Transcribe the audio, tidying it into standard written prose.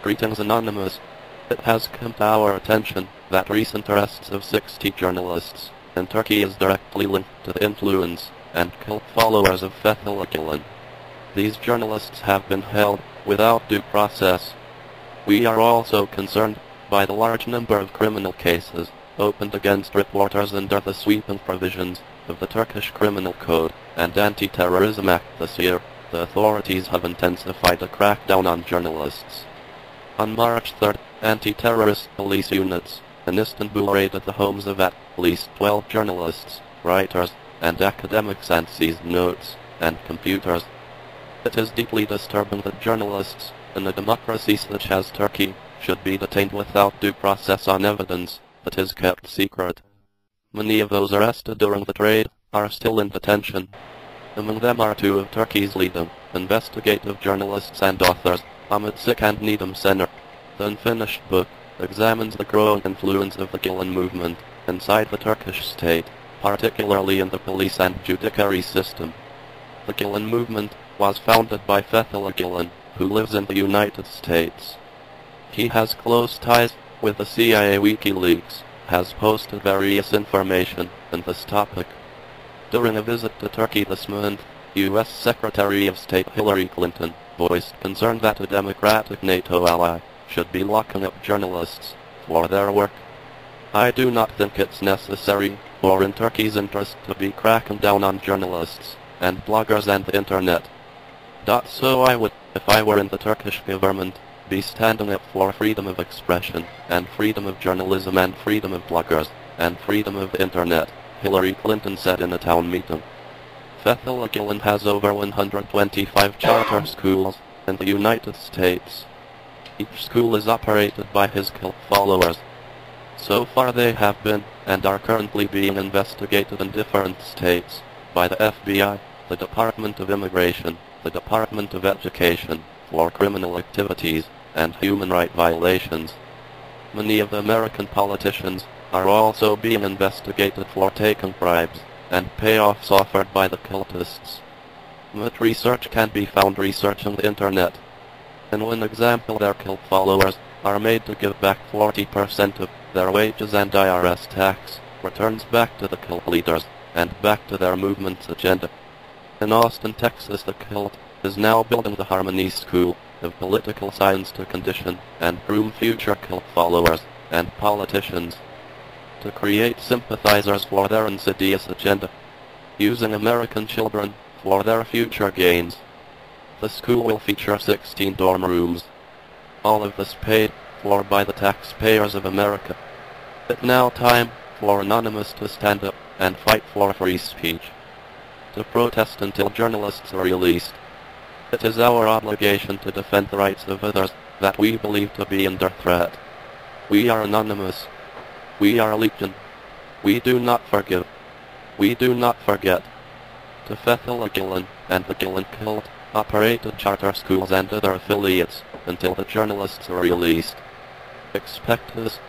Greetings Anonymous. It has come to our attention that recent arrests of 60 journalists in Turkey is directly linked to the influence and cult followers of Fethullah Gulen. These journalists have been held without due process. We are also concerned by the large number of criminal cases opened against reporters under the sweeping provisions of the Turkish Criminal Code and Anti-Terrorism Act this year. The authorities have intensified a crackdown on journalists. On March 3rd, anti-terrorist police units in Istanbul raided the homes of at least 12 journalists, writers, and academics and seized notes and computers. It is deeply disturbing that journalists in a democracy such as Turkey should be detained without due process on evidence that is kept secret. Many of those arrested during the raid are still in detention. Among them are two of Turkey's leading investigative journalists and authors, Ahmet and Nedem Sener. The unfinished book examines the growing influence of the Gulen movement inside the Turkish state, particularly in the police and judiciary system. The Gulen movement was founded by Fethullah Gulen, who lives in the United States. He has close ties with the CIA. WikiLeaks has posted various information on this topic. During a visit to Turkey this month, U.S. Secretary of State Hillary Clinton voiced concern that a democratic NATO ally should be locking up journalists for their work. I do not think it's necessary or in Turkey's interest to be cracking down on journalists and bloggers and the internet. So I would, if I were in the Turkish government, be standing up for freedom of expression and freedom of journalism and freedom of bloggers and freedom of the internet, Hillary Clinton said in a town meeting. Fethullah Gulen has over 125 charter schools in the United States. Each school is operated by his cult followers. So far they have been, and are currently being investigated in different states, by the FBI, the Department of Immigration, the Department of Education, for criminal activities and human rights violations. Many of the American politicians are also being investigated for taking bribes and payoffs offered by the cultists. Much research can be found researching the internet. In one example, their cult followers are made to give back 40% of their wages and IRS tax returns back to the cult leaders and back to their movement's agenda. In Austin, Texas, the cult is now building the Harmony School of Political Science to condition and groom future cult followers and politicians to create sympathizers for their insidious agenda, using American children for their future gains. The school will feature 16 dorm rooms. All of this paid for by the taxpayers of America. It's now time for Anonymous to stand up and fight for free speech, to protest until journalists are released. It is our obligation to defend the rights of others that we believe to be under threat. We are Anonymous. We are Legion. We do not forgive. We do not forget. To Fethullah Gulen and the Gulen cult operated charter schools and other affiliates until the journalists are released. Expect us